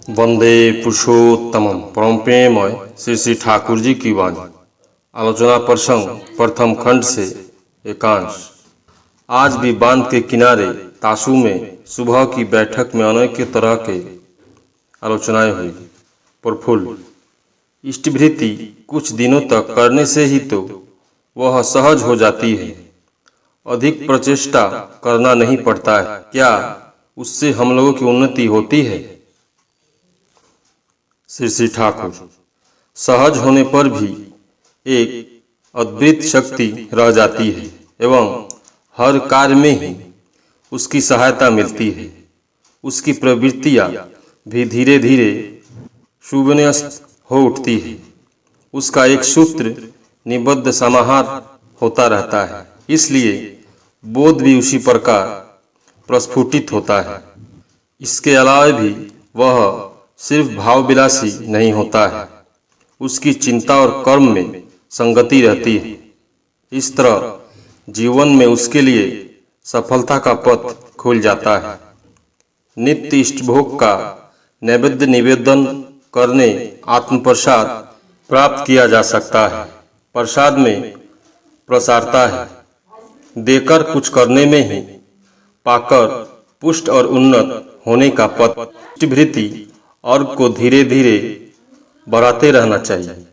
वंदे पुरुषोत्तमम। परम प्रेममय श्री श्री ठाकुर जी की वाणी। आलोचना प्रसंग प्रथम खंड से एकांश। आज भी बांध के किनारे तासू में सुबह की बैठक में अनेक तरह के आलोचनाएं हुई। प्रफुल्ल इष्टभृति कुछ दिनों तक करने से ही तो वह सहज हो जाती है। अधिक प्रचेष्टा करना नहीं पड़ता है। क्या उससे हम लोगों की उन्नति होती है? श्री श्री ठाकुर सहज होने पर भी एक अद्भुत शक्ति रह जाती है एवं हर कार्य में ही उसकी सहायता मिलती है। उसकी प्रवृत्तियां भी धीरे धीरे सुविन्यस्त हो उठती है। उसका एक सूत्र निबद्ध समाहार होता रहता है, इसलिए बोध भी उसी प्रकार प्रस्फुटित होता है। इसके अलावा भी वह सिर्फ भाव विलासी नहीं होता है, उसकी चिंता और कर्म में संगति रहती है। इस तरह जीवन में उसके लिए सफलता का पथ खुल जाता है। नित्य इष्टभोग का नैवेद्य निवेदन करने आत्म प्रसाद प्राप्त किया जा सकता है। प्रसाद में प्रसारता है, देकर कुछ करने में ही पाकर पुष्ट और उन्नत होने का पथ। इष्टभृति और को धीरे धीरे बढ़ाते रहना चाहिए।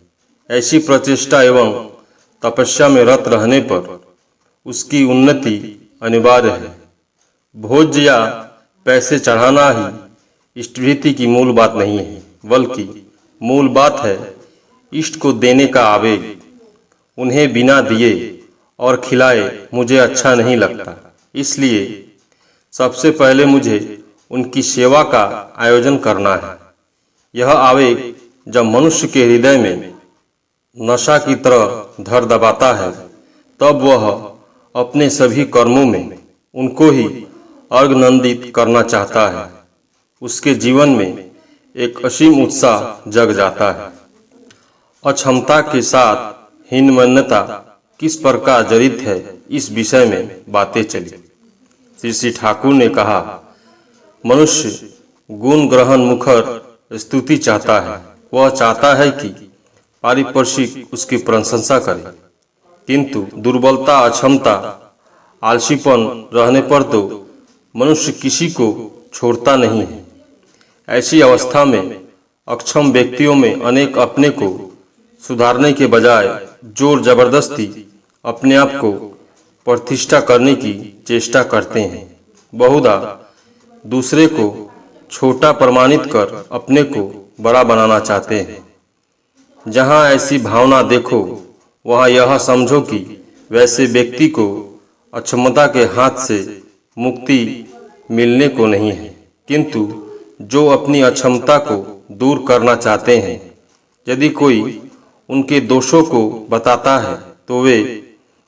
ऐसी प्रचेष्टा एवं तपस्या में रत रहने पर उसकी उन्नति अनिवार्य है। भोज्य या पैसे चढ़ाना ही इष्टभृति की मूल बात नहीं है, बल्कि मूल बात है इष्ट को देने का आवेग। उन्हें बिना दिए और खिलाए मुझे अच्छा नहीं लगता, इसलिए सबसे पहले मुझे उनकी सेवा का आयोजन करना है। यह आवेग जब मनुष्य के हृदय में नशा की तरह धर दबाता है, तब वह अपने सभी कर्मों में उनको ही अर्घनंदित करना चाहता है। उसके जीवन में एक असीम उत्साह जग जाता है। अक्षमता के साथ हीनमन्यता किस प्रकार जड़ित है, इस विषय में बातें चली। श्री श्री ठाकुर ने कहा, मनुष्य गुण ग्रहण मुखर स्तुति चाहता है। वह चाहता है कि पारिपार्श्विक उसकी प्रशंसा करे, किंतु दुर्बलता, अक्षमता, आलसीपन रहने पर तो मनुष्य किसी को छोड़ता नहीं है। ऐसी अवस्था में अक्षम व्यक्तियों में अनेक अपने को सुधारने के बजाय जोर जबरदस्ती अपने आप को प्रतिष्ठा करने की चेष्टा करते हैं। बहुधा दूसरे को छोटा प्रमाणित कर अपने को बड़ा बनाना चाहते हैं। जहां ऐसी भावना देखो, वहां यह समझो कि वैसे व्यक्ति को अक्षमता के हाथ से मुक्ति मिलने को नहीं है, किंतु जो अपनी अक्षमता को दूर करना चाहते हैं। यदि कोई उनके दोषों को बताता है तो वे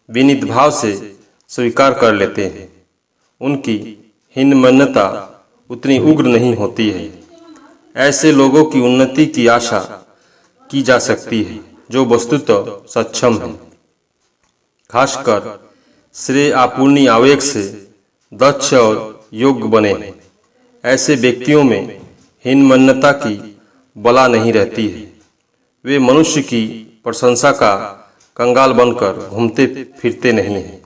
विनीत भाव से स्वीकार कर लेते हैं। उनकी हीनमन्यता उतनी उग्र नहीं होती है। ऐसे लोगों की उन्नति की आशा की जा सकती है जो वस्तुतः सक्षम है, खासकर श्रेय आपूर्ति आवेग से दक्ष और योग्य बने हैं। ऐसे व्यक्तियों में हीनमन्यता की बला नहीं रहती है। वे मनुष्य की प्रशंसा का कंगाल बनकर घूमते फिरते नहीं हैं।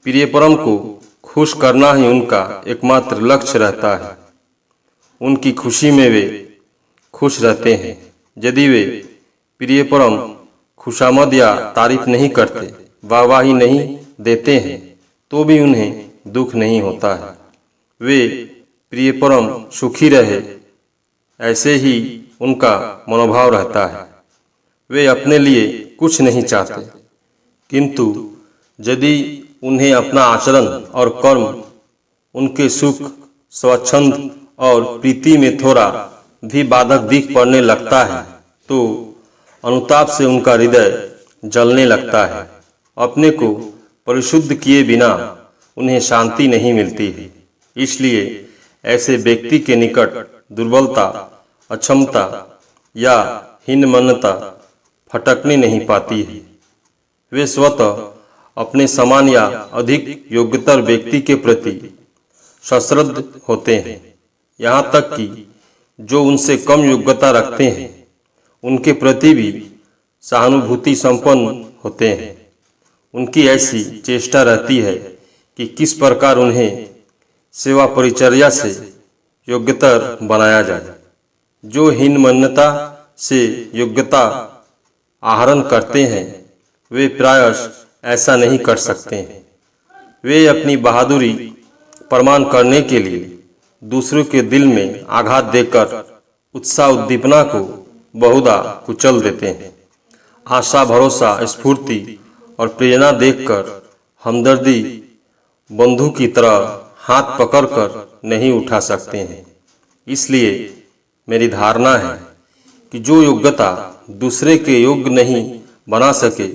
प्रिय परम को खुश करना ही उनका एकमात्र लक्ष्य रहता है। उनकी खुशी में वे खुश रहते हैं। यदि वे प्रिय परम खुशामद या तारीफ नहीं करते, वाहवाही नहीं देते हैं, तो भी उन्हें दुख नहीं होता है। वे प्रिय परम सुखी रहे, ऐसे ही उनका मनोभाव रहता है। वे अपने लिए कुछ नहीं चाहते, किंतु यदि उन्हें अपना आचरण और कर्म उनके सुख, स्वच्छंद और प्रीति में थोड़ा भी बाधक दिख पड़ने लगता है, तो अनुताप से उनका हृदय जलने लगता है। अपने को परिशुद्ध किए बिना उन्हें शांति नहीं मिलती है। इसलिए ऐसे व्यक्ति के निकट दुर्बलता, अक्षमता या हीनमन्यता फटकने नहीं पाती है। वे स्वतः अपने समान या अधिक योग्यतर व्यक्ति के प्रति सश्रद्ध होते हैं। यहाँ तक कि जो उनसे कम योग्यता रखते हैं उनके प्रति भी सहानुभूति संपन्न होते हैं। उनकी ऐसी चेष्टा रहती है कि किस प्रकार उन्हें सेवा परिचर्या से योग्यतर बनाया जाए। जो हीन मान्यता से योग्यता आहरण करते हैं वे प्रायश ऐसा नहीं कर सकते हैं। वे अपनी बहादुरी प्रमाण करने के लिए दूसरों के दिल में आघात देकर उत्साह उद्दीपना को बहुधा कुचल देते हैं। आशा, भरोसा, स्फूर्ति और प्रेरणा देखकर हमदर्दी बंधु की तरह हाथ पकड़कर नहीं उठा सकते हैं। इसलिए मेरी धारणा है कि जो योग्यता दूसरे के योग्य नहीं बना सके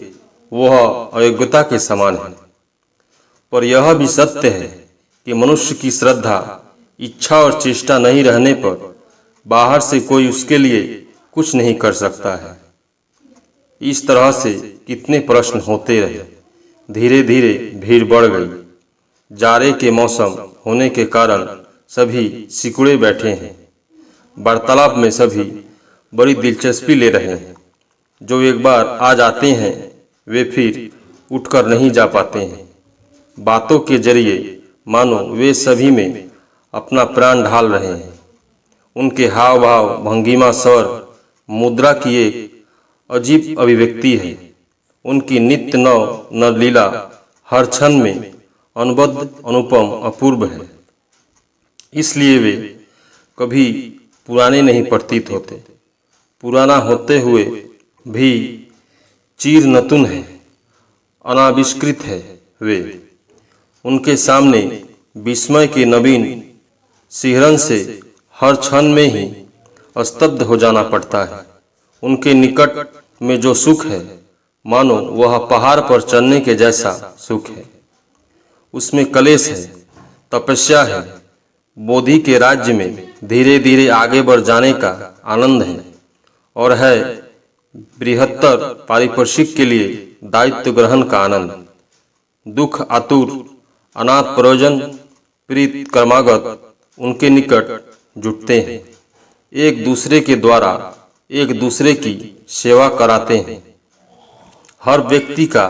वह अयोग्यता के समान है। पर यह भी सत्य है कि मनुष्य की श्रद्धा, इच्छा और चेष्टा नहीं रहने पर बाहर से कोई उसके लिए कुछ नहीं कर सकता है। इस तरह से कितने प्रश्न होते रहे। धीरे धीरे भीड़ बढ़ गई। जाड़े के मौसम होने के कारण सभी सिकुड़े बैठे हैं। वार्तालाप में सभी बड़ी दिलचस्पी ले रहे हैं। जो एक बार आ जाते हैं वे फिर उठकर नहीं जा पाते हैं। बातों के जरिए मानो वे सभी में अपना प्राण ढाल रहे हैं। उनके हाव भाव, भंगिमा, स्वर, मुद्रा की एक अजीब अभिव्यक्ति है। उनकी नित्य नव नवलीला हर क्षण में अनबद्ध, अनुपम, अपूर्व है। इसलिए वे कभी पुराने नहीं प्रतीत होते। पुराना होते हुए भी चीर नतुन है, अनाविष्कृत है। वे उनके सामने विस्मय के नवीन सिहरन से हर क्षण में ही स्तब्ध हो जाना पड़ता है। उनके निकट में जो सुख है मानो वह पहाड़ पर चढ़ने के जैसा सुख है। उसमें कलेश है, तपस्या है, बोधि के राज्य में धीरे धीरे आगे बढ़ जाने का आनंद है और है बृहत्तर पारिपार्श्विक के लिए दायित्व ग्रहण का आनंद। दुख आतुर, अनाथ, प्रयोजन प्रीत कर्मागत उनके निकट जुटते हैं। एक दूसरे के द्वारा एक दूसरे की सेवा कराते हैं। हर व्यक्ति का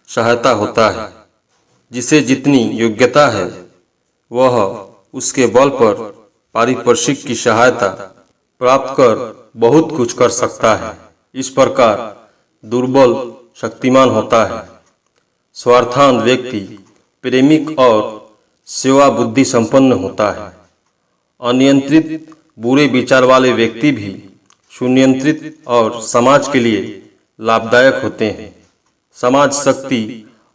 सहायता होता है। जिसे जितनी योग्यता है वह उसके बल पर पारिपार्श्विक की सहायता प्राप्त कर बहुत कुछ कर सकता है। इस प्रकार दुर्बल शक्तिमान होता है। स्वार्थान व्यक्ति प्रेमिक और सेवा बुद्धि संपन्न होता है। अनियंत्रित बुरे विचार वाले व्यक्ति भी सुनियंत्रित और समाज के लिए लाभदायक होते हैं। समाज शक्ति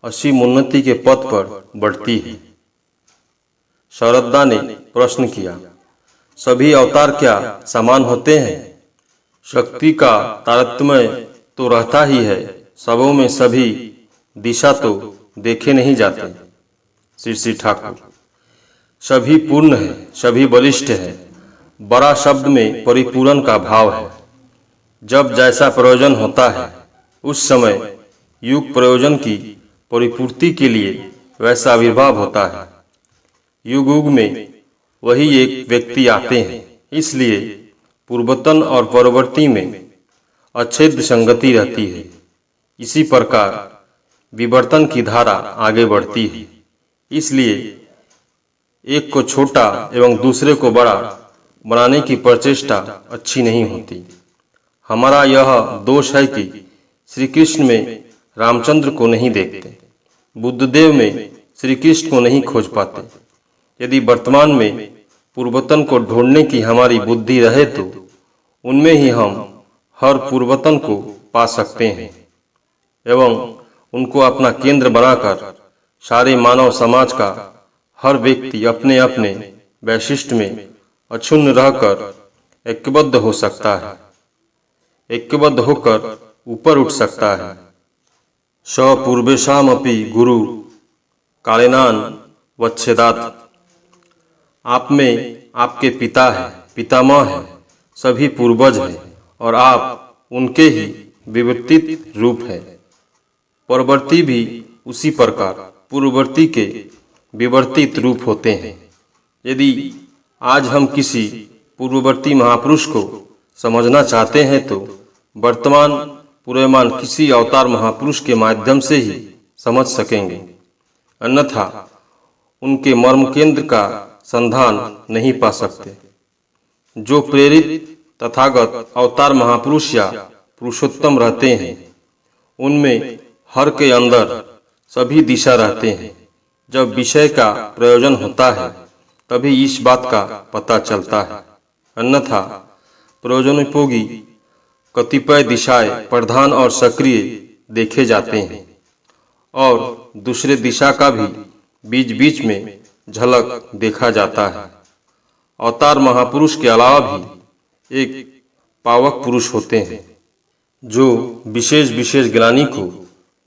असीम उन्नति के पथ पर बढ़ती है। शरद्दा ने प्रश्न किया, सभी अवतार क्या समान होते हैं? शक्ति का तारतम्य तो रहता ही है, सबों में सभी दिशा तो देखे नहीं जाते। श्री ठाकुर, सभी पूर्ण है, सभी बलिष्ठ है। बड़ा शब्द में परिपूर्ण का भाव है। जब जैसा प्रयोजन होता है उस समय युग प्रयोजन की परिपूर्ति के लिए वैसा आविर्भाव होता है। युग युग में वही एक व्यक्ति आते हैं। इसलिए पूर्वतन और परवर्ती में अच्छेद्य संगति रहती है। इसी प्रकार विवर्तन की धारा आगे बढ़ती है। इसलिए एक को छोटा एवं दूसरे को बड़ा बनाने की प्रचेष्टा अच्छी नहीं होती। हमारा यह दोष है कि श्री कृष्ण में रामचंद्र को नहीं देखते, बुद्धदेव में श्री कृष्ण को नहीं खोज पाते। यदि वर्तमान में पूर्वतन को ढूंढने की हमारी बुद्धि रहे तो उनमें ही हम हर पूर्वतन को पा सकते हैं एवं उनको अपना केंद्र बनाकर सारे मानव समाज का हर व्यक्ति अपने अपने वैशिष्ट में अक्षुण्ण रहकर ऐक्यबद्ध हो सकता है, ऐक्यबद्ध होकर ऊपर उठ सकता है। स पूर्वेशामपि गुरु कालेनान वच्छेदात्। आप में आपके पिता है, पितामह है, सभी पूर्वज हैं और आप उनके ही विवर्तित रूप है। परवर्ती भी उसी प्रकार पूर्ववर्ती के विवर्तित रूप होते हैं। यदि आज हम किसी पूर्ववर्ती महापुरुष को समझना चाहते हैं तो वर्तमान पूर्वमान किसी अवतार महापुरुष के माध्यम से ही समझ सकेंगे, अन्यथा उनके मर्म केंद्र का संधान नहीं पा सकते। जो प्रेरित तथागत अवतार महापुरुष या पुरुषोत्तम रहते हैं, उनमें हर के अंदर सभी दिशा रहते हैं। जब विषय का प्रयोजन होता है तभी इस बात का पता चलता है, अन्यथा प्रयोजनोपयोगी कतिपय दिशाएं प्रधान और सक्रिय देखे जाते हैं और दूसरे दिशा का भी बीच बीच में झलक देखा जाता है। अवतार महापुरुष के अलावा भी एक पावक पुरुष होते हैं जो विशेष विशेष ग्लानि को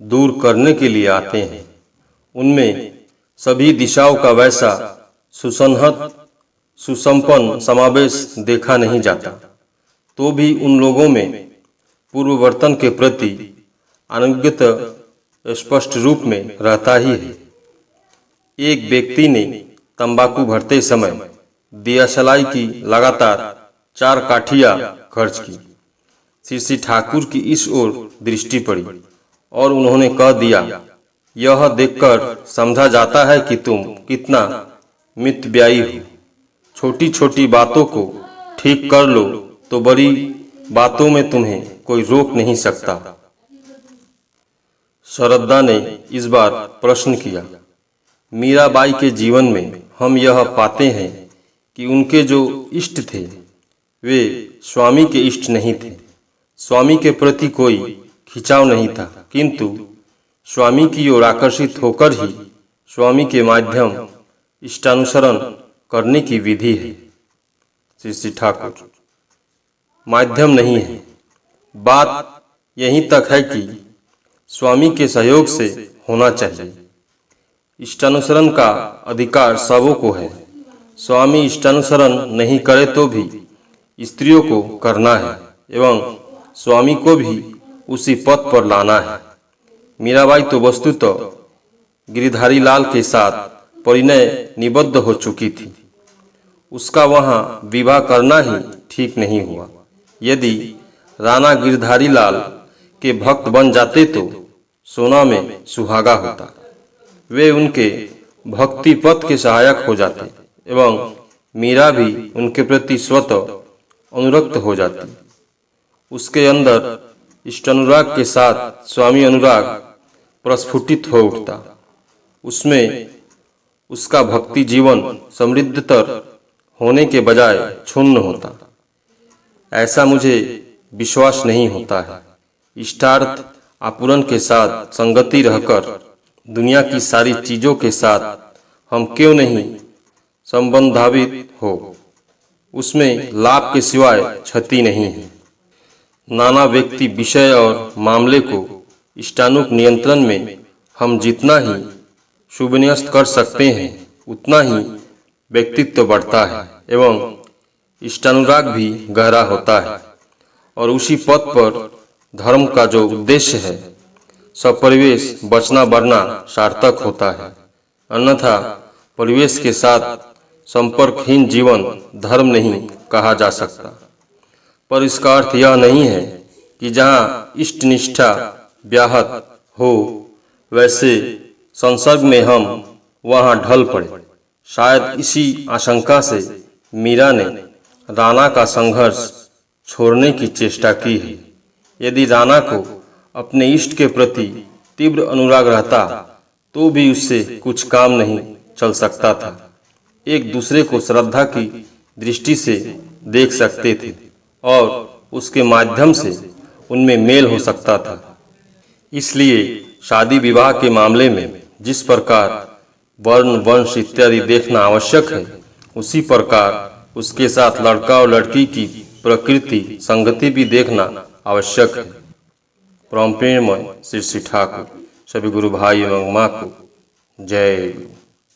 दूर करने के लिए आते हैं। उनमें सभी दिशाओं का वैसा सुसंहत सुसंपन्न समावेश देखा नहीं जाता, तो भी उन लोगों में पूर्ववर्तन के प्रति अनुज्ञता स्पष्ट रूप में रहता ही है। एक व्यक्ति ने तंबाकू भरते समय दियाशलाई की लगातार 4 काठियां खर्च की। श्री ठाकुर की इस ओर दृष्टि पड़ी और उन्होंने कह दिया, यह देखकर समझा जाता है कि तुम कितना मितव्ययी हो। छोटी छोटी बातों को ठीक कर लो तो बड़ी बातों में तुम्हें कोई रोक नहीं सकता। श्रद्धा ने इस बार प्रश्न किया, मीराबाई के जीवन में हम यह पाते हैं कि उनके जो इष्ट थे वे स्वामी के इष्ट नहीं थे। स्वामी के प्रति कोई खिंचाव नहीं था, किंतु स्वामी की ओर आकर्षित होकर ही स्वामी के माध्यम इष्टानुसरण करने की विधि है। श्री ठाकुर माध्यम नहीं है। बात यहीं तक है कि स्वामी के सहयोग से होना चाहिए। इष्टानुसरण का अधिकार सबों को है। स्वामी इष्टानुसरण नहीं करे तो भी स्त्रियों को करना है एवं स्वामी को भी उसी पथ पर लाना है। मीराबाई तो वस्तुतः गिरिधारी लाल के साथ परिणय निबद्ध हो चुकी थी। उसका वहां विवाह करना ही ठीक नहीं हुआ। यदि राणा गिरधारी लाल के भक्त बन जाते तो सोना में सुहागा होता। वे उनके भक्ति पथ के सहायक हो जाते एवं मीरा भी उनके प्रति स्वतः अनुरक्त हो जाती। उसके अंदर इष्टानुराग के साथ स्वामी अनुराग प्रस्फुटित हो उठता। उसमें उसका भक्ति जीवन समृद्धतर होने के बजाय क्षुण्ण होता। ऐसा मुझे विश्वास नहीं होता है। इष्टार्थ आपूरण के साथ संगति रहकर दुनिया की सारी चीजों के साथ हम क्यों नहीं संबंधावित हो। उसमें लाभ के सिवाय क्षति नहीं है। नाना व्यक्ति विषय और मामले को इष्टानुक नियंत्रण में हम जितना ही सुविन्यस्त कर सकते हैं उतना ही व्यक्तित्व बढ़ता है एवं इष्टानुराग भी गहरा होता है और उसी पथ पर धर्म का जो उद्देश्य है सब परिवेश बचना बढ़ना सार्थक होता है। अन्यथा परिवेश के साथ संपर्कहीन जीवन धर्म नहीं कहा जा सकता। पर इसका अर्थ यह नहीं है कि जहाँ इष्ट निष्ठा व्याहत हो वैसे संसर्ग में हम वहाँ ढल पड़े। शायद इसी आशंका से मीरा ने राणा का संघर्ष छोड़ने की चेष्टा की है। यदि राणा को अपने इष्ट के प्रति तीव्र अनुराग रहता तो भी उससे कुछ काम नहीं चल सकता था। एक दूसरे को श्रद्धा की दृष्टि से देख सकते थे और उसके माध्यम से उनमें मेल हो सकता था। इसलिए शादी विवाह के मामले में जिस प्रकार वर्ण वंश इत्यादि देखना आवश्यक है, उसी प्रकार उसके साथ लड़का और लड़की की प्रकृति संगति भी देखना आवश्यक है। परम प्रेममय श्री ठाकुर सभी गुरु भाई एवं माँ को जय गुरु।